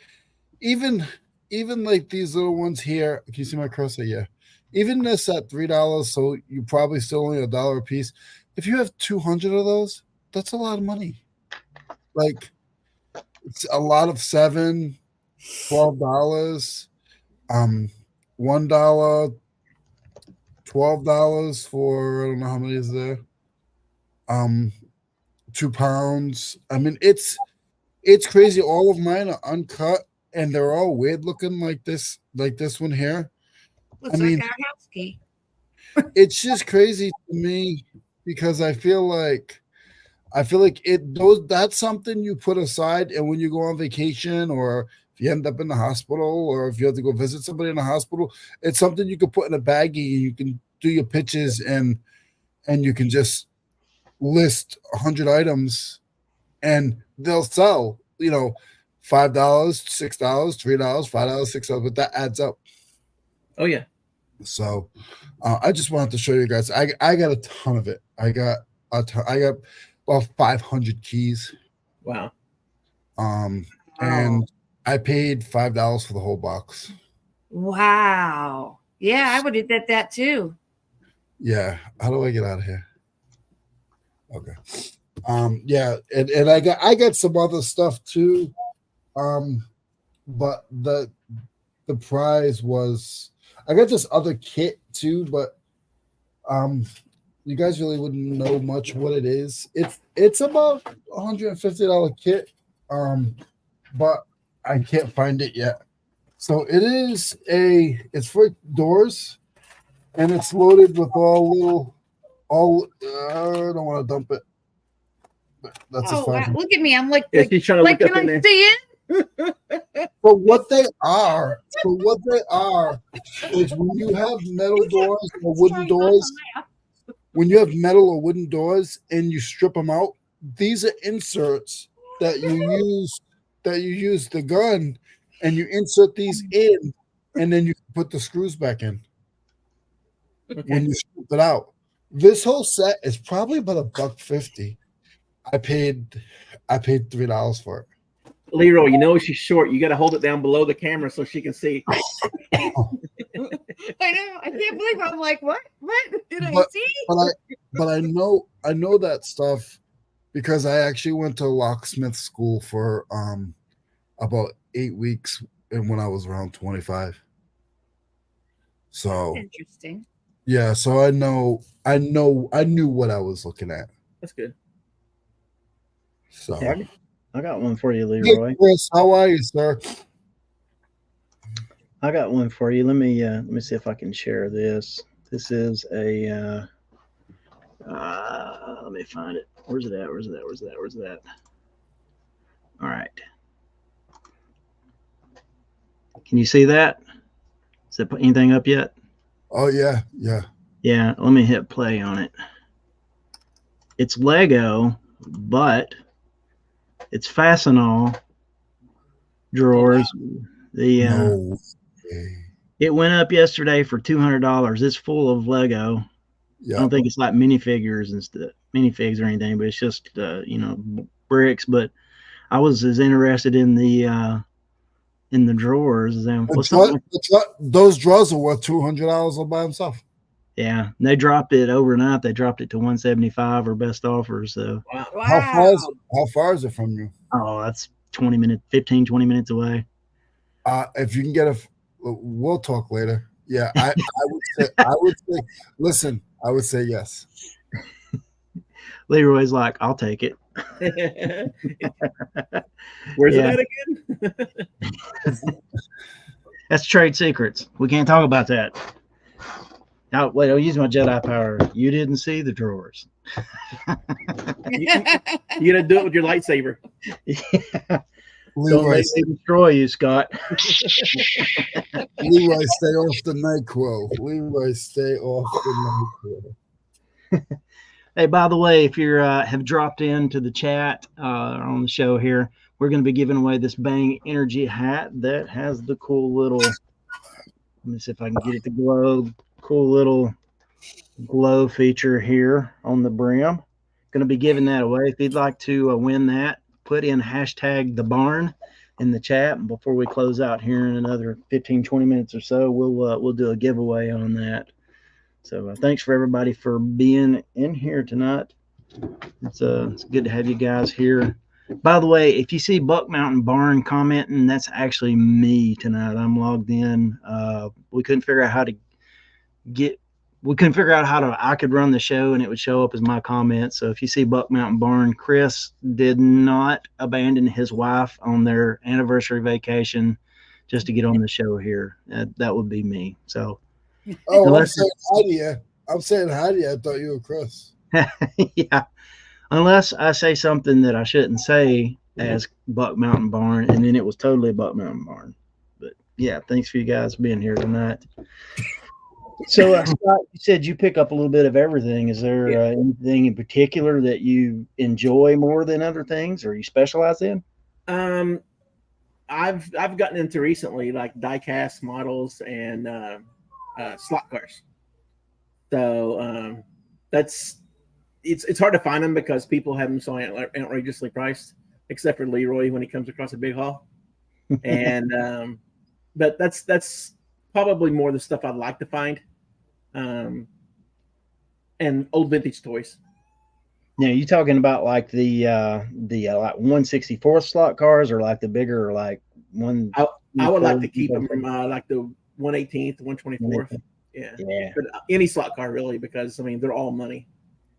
even like these little ones here. Can you see my cursor? Yeah. Even this at $3, so you probably still only $1 a piece. If you have 200 of those, that's a lot of money. Like, it's a lot of $7, $12, $1, $12 for I don't know how many is there. £2. I mean, it's crazy. All of mine are uncut, and they're all weird looking like this one here. Looks like our house key. It's just crazy to me because I feel like that's something you put aside, and when you go on vacation or if you end up in the hospital or if you have to go visit somebody in the hospital, it's something you can put in a baggie and you can do your pitches and you can just list 100 items and they'll sell, $5, $6, $3, $5, $6, but that adds up. Oh yeah. So I just wanted to show you guys. I got a ton of it. I got about 500 keys. Wow. And I paid $5 for the whole box. Wow. Yeah, I would have did that too. Yeah. How do I get out of here? Okay. Yeah, and I got some other stuff too. But the prize was I got this other kit too, but you guys really wouldn't know much what it is. It's about $150 kit, but I can't find it yet. So it's for doors, and it's loaded with I don't want to dump it. But that's wow. Look at me. I'm like, she's trying to look up in can I there. see it? For what they are is when you have metal doors or wooden doors, when you have metal or wooden doors and you strip them out, these are inserts that you use the gun and you insert these in and then you put the screws back in when you strip it out. This whole set is probably about $1.50. I paid $3 for it. Leroy, she's short. You got to hold it down below the camera so she can see. I know. I can't believe I'm like, what? What did I see? But I know that stuff because I actually went to locksmith school for about 8 weeks and when I was around 25. So that's interesting. Yeah, so I knew what I was looking at. That's good. So yeah, I got one for you, Leroy. Hey, Chris, how are you, sir? I got one for you. Let me see if I can share this. This is a let me find it. Where's it at? All right. Can you see that? Is it anything up yet? Oh yeah. Yeah, let me hit play on it. it's Lego, but it's Fastenal drawers. The No. it went up yesterday for $200. It's full of Lego. I Yeah. don't think it's like minifigures and stuff, minifigs or anything, but it's just bricks. But I was as interested in the drawers as Those drawers are worth $200 all by themselves. Yeah, they dropped it overnight. They dropped it to 175 or best offer. So Wow. How far is it from you? oh, that's 20 minutes away. If you can get we'll talk later. Yeah, I would say listen, I would say yes. Leroy's like, I'll take it. Where's it at again? That's trade secrets. We can't talk about that. Now, wait, I'll use my Jedi power. You didn't see the drawers. You gotta do it with your lightsaber. Yeah. Leroy, Don't make me destroy you, Scott. Leroy, stay off the NyQuil. Leroy, stay off the NyQuil. Hey, by the way, if you have dropped into the chat on the show here, we're going to be giving away this Bang Energy hat that has the cool little, let me see if I can get it to glow, cool little glow feature here on the brim. Going to be giving that away. If you'd like to win that, put in hashtag the barn in the chat. And before we close out here in another 15-20 minutes or so, we'll do a giveaway on that. So thanks for everybody for being in here tonight. It's good to have you guys here. By the way, if you see Buck Mountain Barn commenting, that's actually me tonight. I'm logged in. We couldn't figure out how I could run the show and it would show up as my comment. So if you see Buck Mountain Barn, Chris did not abandon his wife on their anniversary vacation just to get on the show here. That would be me. So. Oh, I'm saying hi to you. I'm saying hi to you. I thought you were Chris. Yeah. Unless I say something that I shouldn't say as Buck Mountain Barn, and then it was totally Buck Mountain Barn. But yeah, thanks for you guys being here tonight. So, Scott, you said you pick up a little bit of everything. Is there anything in particular that you enjoy more than other things, or you specialize in? I've gotten into recently like die-cast models and slot cars. So it's hard to find them because people have them so outrageously priced, except for Leroy when he comes across a big haul. And but that's probably more the stuff I'd like to find. And old vintage toys. Now, you talking about like the like 1/64 slot cars, or like the bigger like one? I would like to keep them from like the 1/18th, 1/24th. Yeah. But any slot car really, because I mean they're all money.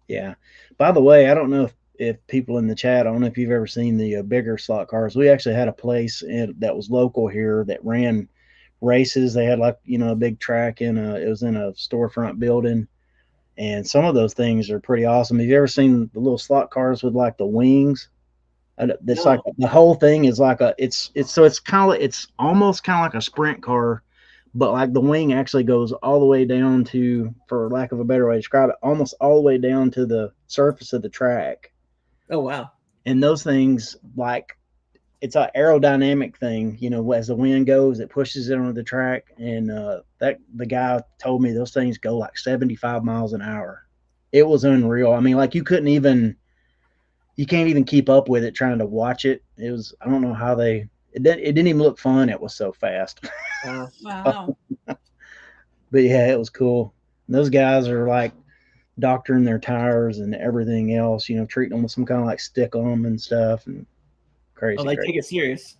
Yeah. By the way, I don't know if people in the chat, I don't know if you've ever seen the bigger slot cars. We actually had a place that was local here that ran races. They had like, a big track it was in a storefront building. And some of those things are pretty awesome. Have you ever seen the little slot cars with like the wings? It's like the whole thing is like it's almost kind of like a sprint car, but like the wing actually goes all the way down to, for lack of a better way to describe it, almost all the way down to the surface of the track. Oh, wow. And those things, like, it's an aerodynamic thing, as the wind goes, it pushes it onto the track. And the guy told me those things go like 75 miles an hour. It was unreal. I mean, like you can't even keep up with it trying to watch it. It was, I don't know how it didn't even look fun. It was so fast. Wow. But yeah, it was cool. And those guys are like doctoring their tires and everything else, treating them with some kind of like stick on them and stuff, and crazy. Oh, they take it serious.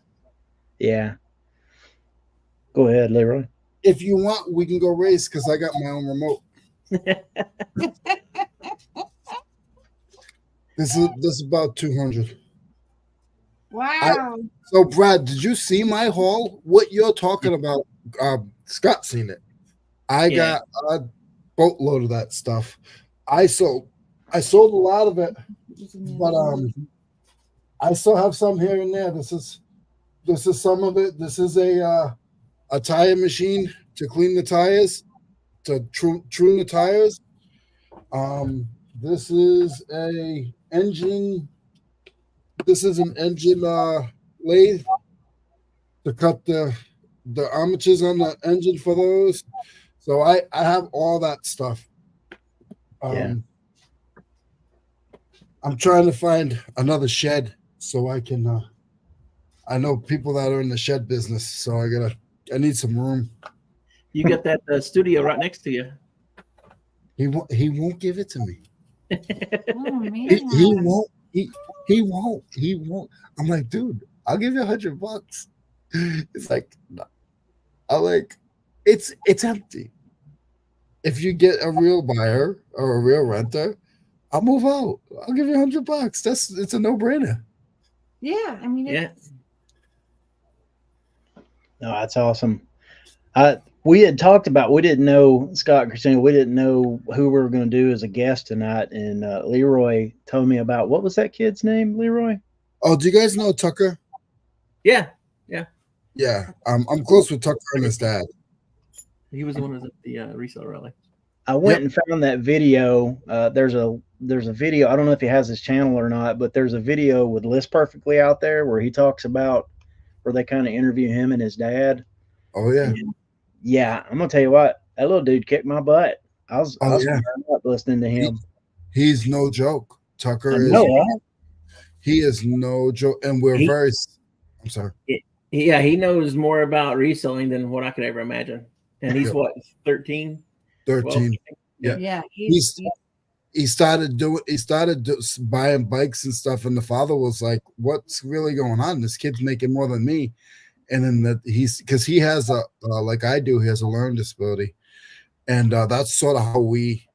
Yeah. Go ahead, Leroy. If you want, we can go race because I got my own remote. This is about 200. Wow. So, Brad, did you see my haul? What you're talking about? Scott seen it. I got a boatload of that stuff. I sold a lot of it, but I still have some here and there. This is some of it. This is a tire machine to clean the tires, to tune the tires. This is a engine. This is an engine lathe to cut the armatures on the engine for those. So I have all that stuff. Yeah. I'm trying to find another shed so I can. I know people that are in the shed business, so I need some room. You got that studio right next to you. He won't give it to me. Oh man. He won't. He won't. I'm like, dude, I'll give you $100. It's like, no. I'm like, it's empty. If you get a real buyer or a real renter, I'll move out. I'll give you $100. It's a no-brainer. Yeah, I mean, Yeah. No, that's awesome. We had talked about, we didn't know, Scott and Christina, we didn't know who we were going to do as a guest tonight. And Leroy told me about, what was that kid's name, Leroy? Oh, do you guys know Tucker? Yeah. Yeah. I'm close with Tucker and his dad. He was the one who was at the resale rally. I went and found that video. There's a video. I don't know if he has his channel or not, but there's a video with List Perfectly out there where he talks about, where they kind of interview him and his dad. Oh yeah. And yeah, I'm gonna tell you what, that little dude kicked my butt. I was fired up listening to him. He's no joke. Tucker he is no joke, and we're very. I'm sorry. Yeah, he knows more about reselling than what I could ever imagine. And he's what, 13? 13. yeah. He started buying bikes and stuff, and the father was like, "What's really going on? This kid's making more than me." And then because he has a like I do, he has a learning disability, and that's sort of how we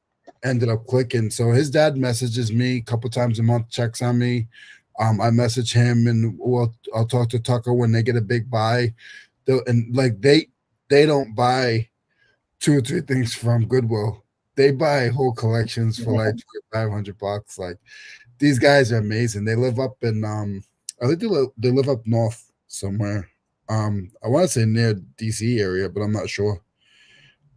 ended up clicking. So his dad messages me a couple times a month, checks on me. I message him, and I'll talk to Tucker when they get a big buy. They don't buy 2 or 3 things from Goodwill. They buy whole collections for like $500. Like, these guys are amazing. They live up in I think they live up north somewhere. I want to say near DC area, but I'm not sure.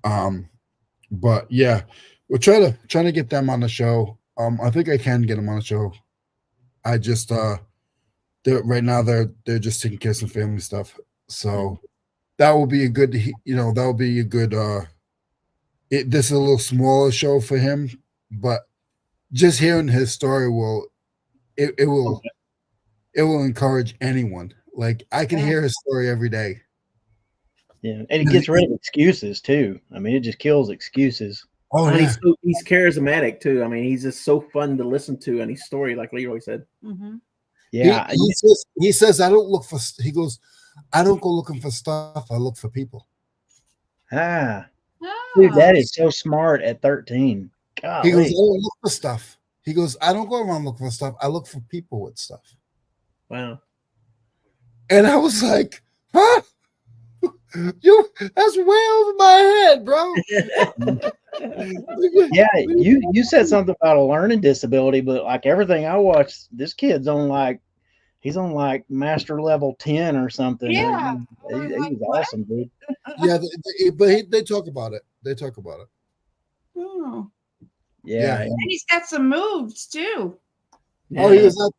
But yeah, we're trying to get them on the show. I think I can get them on the show. I just right now they're just taking care of some family stuff. So that will be a good, that will be a good this is a little smaller show for him, but just hearing his story will encourage anyone. Like, I can hear his story every day. Yeah, and it gets rid of excuses too. I mean, it just kills excuses. Oh, and he's charismatic too. I mean, he's just so fun to listen to, and his story, like Leroy said. Mm-hmm. Yeah, he says, I don't look for. He goes, I don't go looking for stuff. I look for people. Dude, that is so smart at 13. Golly. He goes, I don't look for stuff. He goes, I don't go around looking for stuff. I look for people with stuff. Wow. And I was like, huh? That's way over my head, bro. Yeah, you said something about a learning disability, but like everything I watched, this kid's he's on like master level 10 or something. Yeah, he's awesome, dude. Yeah, but they talk about it. They talk about it. Oh. Yeah, and he's got some moves too. Yeah. Oh, he was like,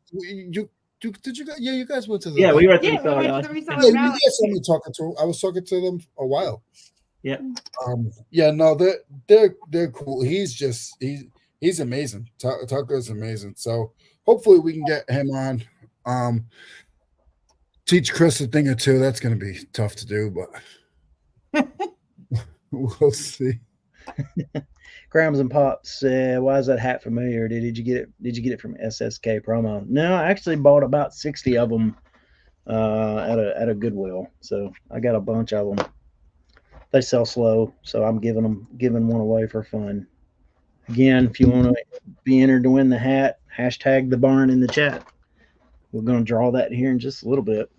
did you guys? Yeah, you guys went to the. Yeah, we were at the resale. You guys saw me talking to. I was talking to them a while. Yeah. Yeah. No, they're cool. He's amazing. Tucker's amazing. So hopefully we can get him on. Teach Chris a thing or two. That's going to be tough to do, but we'll see. Grams and Pops, why is that hat familiar? Did you get it? Did you get it from SSK promo? No, I actually bought about 60 of them at a Goodwill. So I got a bunch of them. They sell slow, so I'm giving one away for fun. Again, if you want to be entered to win the hat, hashtag the barn in the chat. We're going to draw that here in just a little bit.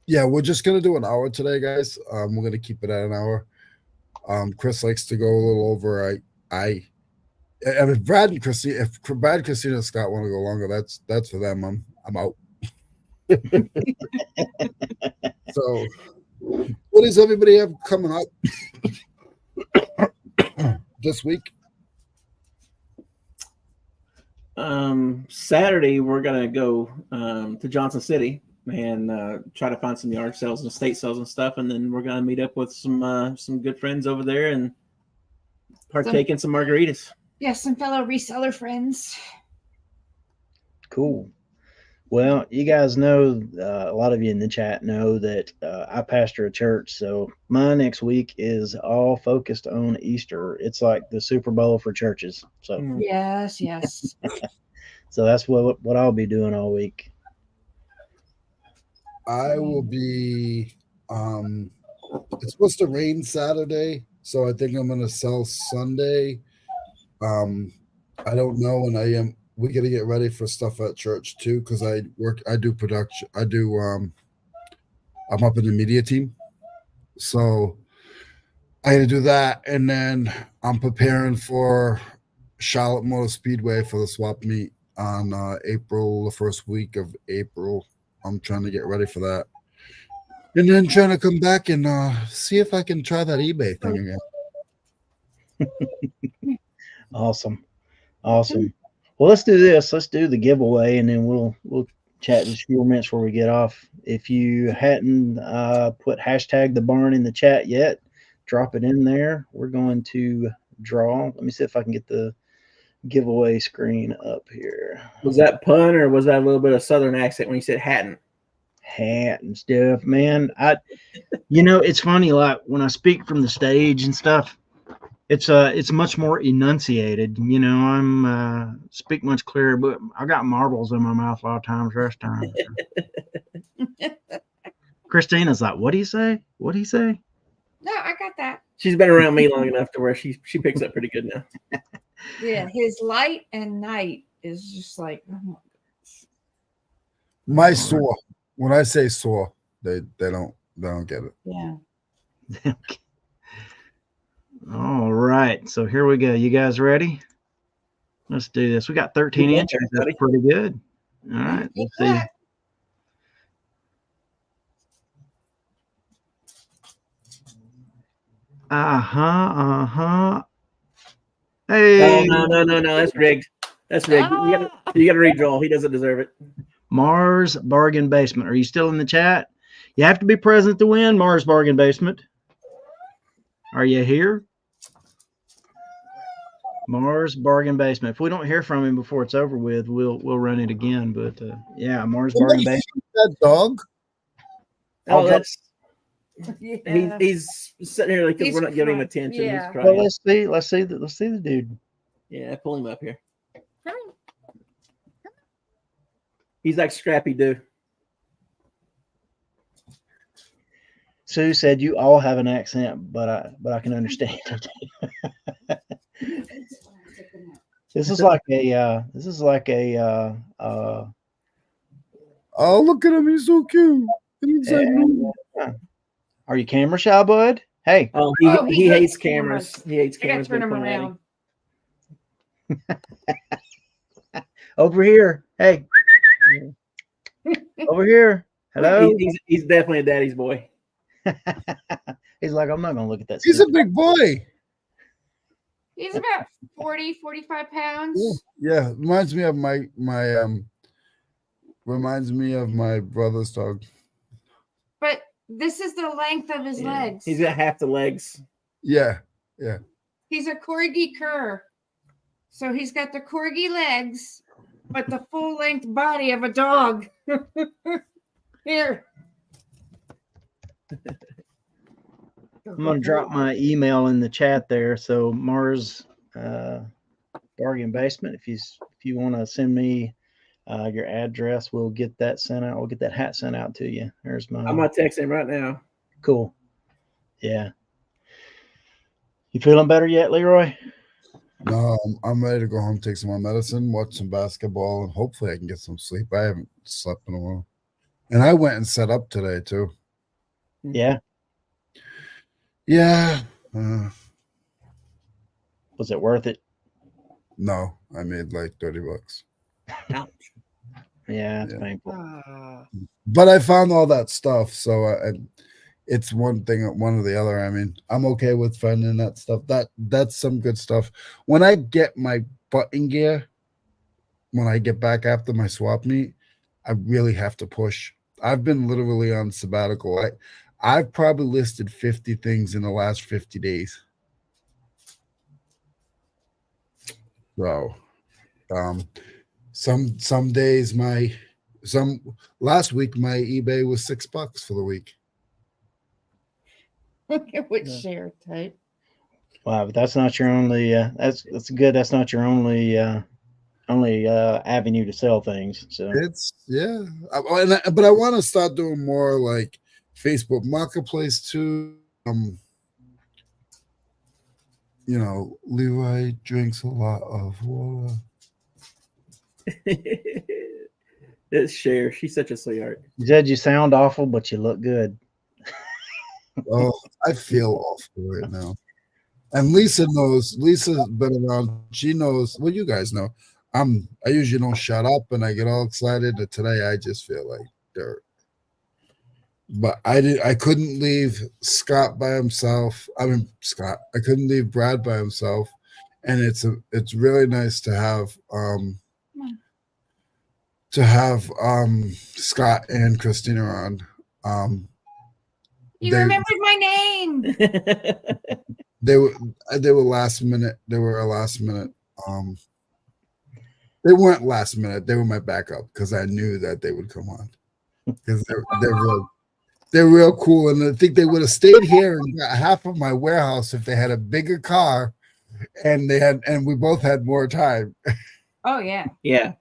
Yeah, we're just going to do an hour today, guys. We're going to keep it at an hour. Chris likes to go a little over. If Brad and Christina and Scott want to go longer, that's for them. I'm out. So, what does everybody have coming up this week? Saturday we're gonna go to Johnson City and try to find some yard sales and estate sales and stuff, and then we're gonna meet up with some good friends over there and partake in some margaritas. Yeah, some fellow reseller friends. Cool. Well, you guys know, a lot of you in the chat know that I pastor a church. So my next week is all focused on Easter. It's like the Super Bowl for churches. So, Yes. so that's what I'll be doing all week. I will be. It's supposed to rain Saturday, so I think I'm gonna sell Sunday. I don't know, and we got to get ready for stuff at church too, because I do production. I'm up in the media team, so I got to do that, and then I'm preparing for Charlotte Motor Speedway for the swap meet on the first week of April. I'm trying to get ready for that, and then trying to come back and see if I can try that eBay thing again. Awesome. Well, let's do this. Let's do the giveaway, and then we'll chat just a few minutes before we get off. If you hadn't put hashtag the barn in the chat yet, drop it in there. We're going to draw. Let me see if I can get the giveaway screen up here. Was that pun or was that a little bit of Southern accent when you said hadn't? Hat and stuff, man. It's funny. Like when I speak from the stage and stuff, it's much more enunciated. I'm speak much clearer, but I got marbles in my mouth a lot of times rest time. Christina's like, what do you say? What do you say? No, I got that. She's been around me long enough to where she picks up pretty good now. Yeah, his light and night is just like, oh my gosh. My saw. When I say saw, they don't get it. Yeah. All right, so here we go. You guys ready? Let's do this. We got 13 inches. That's pretty good. All right, let's see. Hey. No. That's rigged. That's rigged. You got to redraw. He doesn't deserve it. Mars Bargain Basement. Are you still in the chat? You have to be present to win, Mars Bargain Basement. Are you here? Mars Bargain Basement. If we don't hear from him before it's over with, we'll run it again. But yeah, Mars Bargain Basement. That dog. Oh, that's he's sitting here because we're not giving him attention. Yeah. He's crying. Well, let's see the dude. Yeah, pull him up here. He's like Scrappy Doo. Sue said you all have an accent, but I can understand it. This is like a oh, look at him, he's so cute. Are you camera shy, bud? Hey. Oh, he hates cameras. He hates cameras. I gotta turn him around. Over here. Hey. Over here. Hello. He's definitely a daddy's boy. He's like, I'm not gonna look at that. He's a big boy. He's about 40, 45 pounds. Yeah, reminds me of my brother's dog. But this is the length of his legs. He's got half the legs. Yeah. He's a corgi cur. So he's got the corgi legs, but the full length body of a dog. Here. I'm gonna drop my email in the chat there. So Mars Bargain Basement. If you want to send me your address, we'll get that sent out. We'll get that hat sent out to you. There's my. I'm gonna text him right now. Cool. Yeah. You feeling better yet, Leroy? No, I'm ready to go home, take some more medicine, watch some basketball, and hopefully I can get some sleep. I haven't slept in a while. And I went and set up today too. Yeah. Yeah. Was it worth it? No, I made like $30. Ouch. Yeah, it's painful. But I found all that stuff, so it's one thing, one or the other. I mean, I'm okay with finding that stuff. That's some good stuff. When I get my button gear, when I get back after my swap meet, I really have to push. I've been literally on sabbatical. I've probably listed 50 things in the last 50 days. So some days last week my eBay was $6 for the week. Which share type? Wow, but that's not your only. That's good. That's not your only avenue to sell things. So It's but I want to start doing more like Facebook Marketplace too. Leroy drinks a lot of water. It's Cher. She's such a sweetheart. you said you sound awful, but you look good. Oh, I feel awful right now. And Lisa knows. Lisa's been around. She knows. Well, you guys know. I usually don't shut up and I get all excited. But today I just feel like dirt. But I couldn't leave Scott by himself. I couldn't leave Brad by himself. And it's really nice to have Scott and Christina on. You remembered my name. They were last minute. They were a last minute. They weren't last minute. They were my backup because I knew that they would come on because they're real cool. And I think they would have stayed here and got half of my warehouse if they had a bigger car, and we both had more time. Oh yeah, Yeah.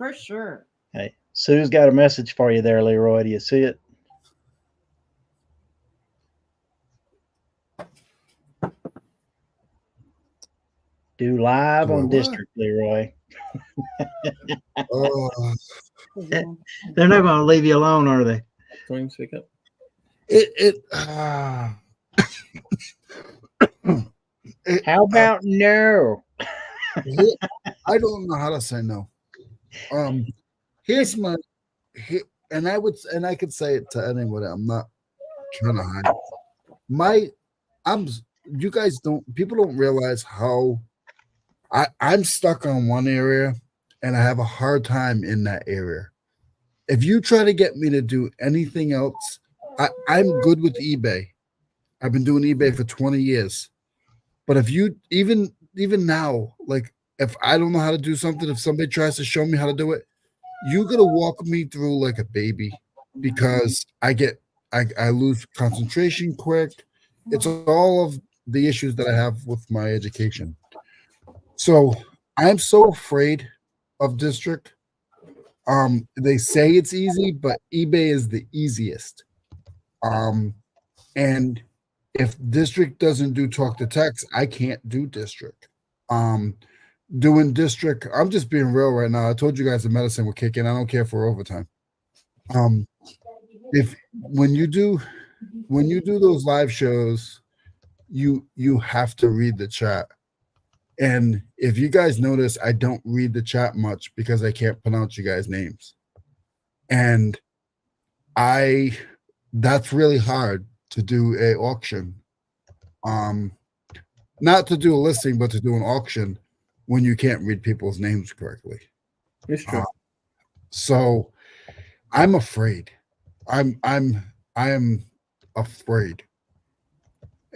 for sure. Hey, Sue's got a message for you there, Leroy. Do you see it? Do live on District, Leroy. Oh, They're not going to leave you alone, are they? Going to pick up. How about no? I don't know how to say no. And I could say it to anybody. I'm not trying to hide. People don't realize how I'm stuck on one area and I have a hard time in that area. If you try to get me to do anything else, I'm good with eBay. I've been doing eBay for 20 years. But if you even now, like if I don't know how to do something, if somebody tries to show me how to do it, you gotta walk me through like a baby because I lose concentration quick. It's all of the issues that I have with my education. So I'm so afraid of District. They say it's easy, but eBay is the easiest. And if District doesn't do talk to text, I can't do District. Doing District, I'm just being real right now. I told you guys the medicine will kick in. I don't care for overtime. When you do those live shows, you have to read the chat. And if you guys notice, I don't read the chat much because I can't pronounce you guys' names. And that's really hard to do a auction. Not to do a listing, but to do an auction when you can't read people's names correctly. It's true. So I'm afraid. I am afraid.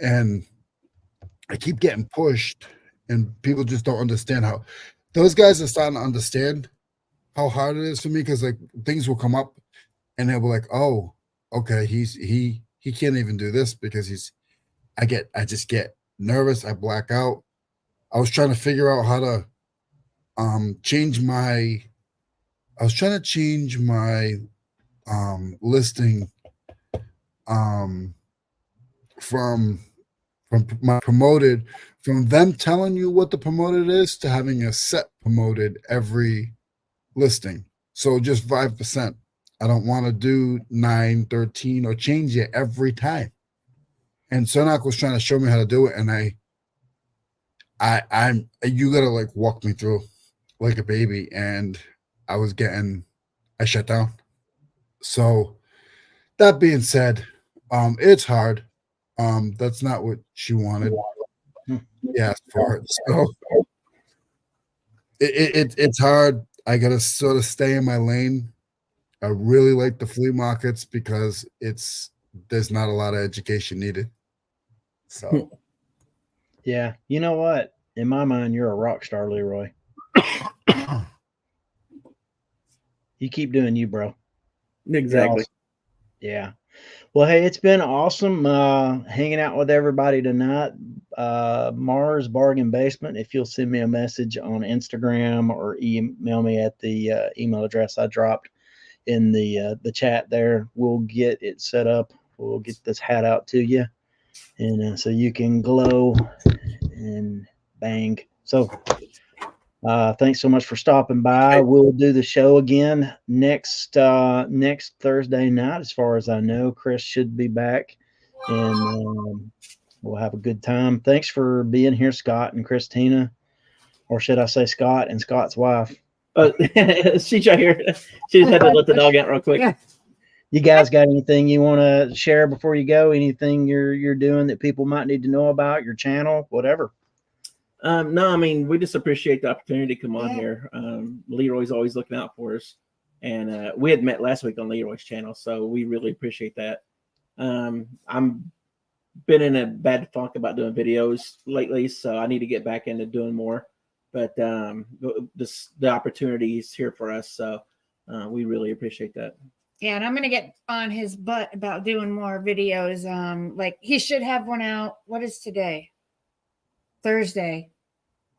And I keep getting pushed. And people just don't understand how those guys are starting to understand how hard it is for me because like things will come up and they'll be like, oh, okay, he can't even do this because I just get nervous, I black out. I was trying to figure out how to change my listing from my promoted, from them telling you what the promoted is to having a set promoted every listing. So just 5%. I don't want to do 9, 13 or change it every time. And Sonak was trying to show me how to do it. And you got to like walk me through like a baby. And I shut down. So that being said, it's hard. That's not what she wanted. He asked for it. So It's hard. I gotta sort of stay in my lane. I really like the flea markets because there's not a lot of education needed. So Yeah. You know what? In my mind, you're a rock star, Leroy. You keep doing you, bro. You're Exactly. awesome. Yeah. Well, hey, it's been awesome hanging out with everybody tonight. Mars Bargain Basement. If you'll send me a message on Instagram or email me at the email address I dropped in the chat there, we'll get it set up. We'll get this hat out to you, and so you can glow and bang. So thanks so much for stopping by. We'll do the show again next Thursday night. As far as I know, Chris should be back, and we'll have a good time. Thanks for being here, Scott and Christina, or should I say Scott and Scott's wife? She's right here. She just had to let the dog out real quick. Yeah. You guys got anything you want to share before you go? Anything you're doing that people might need to know about your channel, whatever? No, I mean, we just appreciate the opportunity to come on Yeah. here. Leroy's always looking out for us. And we had met last week on Leroy's channel, so we really appreciate that. I'm been in a bad funk about doing videos lately, so I need to get back into doing more. But the opportunity is here for us, so we really appreciate that. Yeah, and I'm gonna get on his butt about doing more videos. Like he should have one out. What is today? Thursday.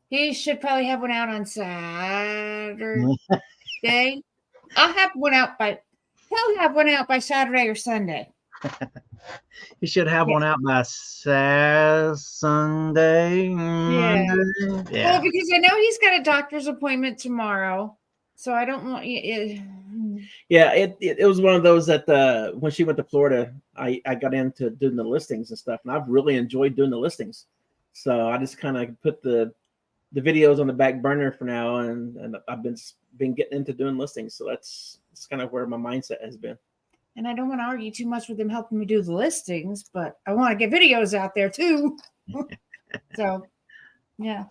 He should probably have one out on Saturday. I'll have one out by. He'll have one out by Saturday or Sunday. You should have one out by Sunday. Monday. Yeah. Well, because I know he's got a doctor's appointment tomorrow, so I don't want you. Yeah, it was one of those that when she went to Florida, I got into doing the listings and stuff, and I've really enjoyed doing the listings. So I just kind of put the videos on the back burner for now, and I've been getting into doing listings. So that's kind of where my mindset has been. And I don't want to argue too much with him helping me do the listings, but I want to get videos out there too. So, yeah.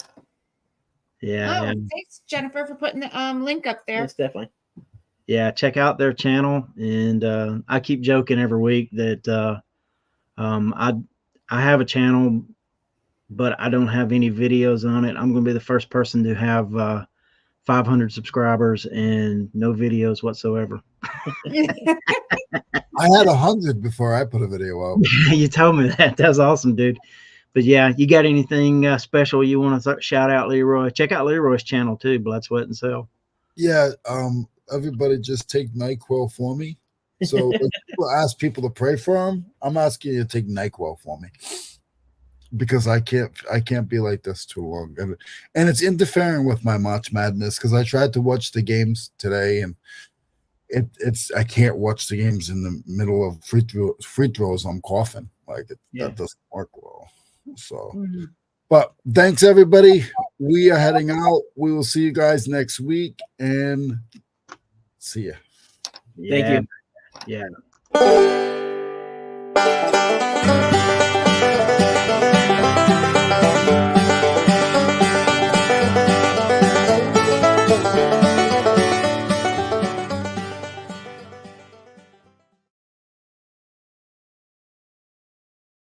Yeah. Oh, thanks, Jennifer, for putting the link up there. Yes, definitely. Yeah, check out their channel, and I keep joking every week that I have a channel, but I don't have any videos on it. I'm going to be the first person to have 500 subscribers and no videos whatsoever. I had 100 before I put a video out. You told me that. That's awesome, dude. But yeah, you got anything special you want to shout out, Leroy? Check out Leroy's channel too, Blood, Sweat, and Sell. Yeah, everybody just take NyQuil for me. So if people ask people to pray for them, I'm asking you to take NyQuil for me. Because I can't be like this too long, and it's interfering with my March Madness because I tried to watch the games today, and it's I can't watch the games in the middle of free throws. I'm coughing that doesn't work well. So, but thanks everybody. We are heading out. We will see you guys next week, and see ya. Thank you. Yeah.